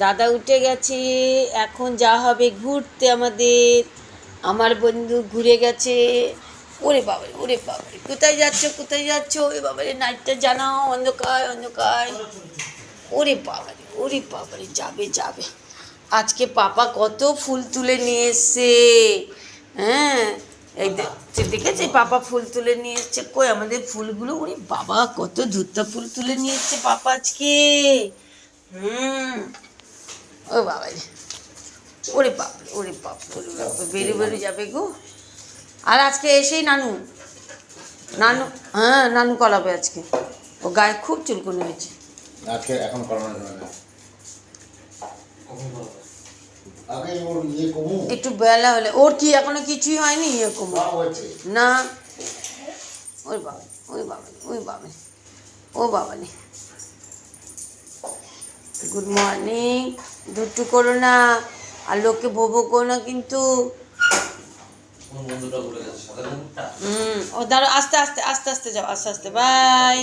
দাদা উঠে গেছে, এখন যা হবে ঘুরতে আমাদের। আমার বন্ধু ঘুরে গেছে। ওরে বাবারে, ওরে বাবারে, কোথায় যাচ্ছ, কোথায় যাচ্ছ? ওরে বাবারে, নাইটটা জানাও, অন্ধকার অন্ধকার। ওরে বাবারে, ওরে বাবারে, যাবে যাবে। আজকে পাপা কত ফুল তুলে নিয়ে এসছে। হ্যাঁ, এই দেখেছি পাপা ফুল তুলে নিয়ে এসছে। কই আমাদের ফুলগুলো? ওরে বাবা, কত ধূর্তা ফুল তুলে নিয়ে এসছে পাপা আজকে। হুম। ও বাবা রে, ওরে বাপরে, ওরে বাপরে, ওরে বাপরে, বেরো বেরো যাবে গো। আর আজকে এসেই নানু, নানু, হ্যাঁ নানু করাবে আজকে। ও গায়ে খুব চুলকুনি হয়েছে আজকে, এখন করানো যাবে না। আগে ওর ইয়ে কমু, একটু বেলা হলে। ওর কি এখনো কিছুই হয়নি এরকম? হয়েছে না। ওই বাবা, ওই বাবা, ওই বাবা, ও বাবা রে। Good morning. দুটু করো না, আর লোককে ভোবো করো না কিন্তু। ও দাঁড়ো, আস্তে আস্তে আস্তে আস্তে যাও, আস্তে আস্তে, বাই।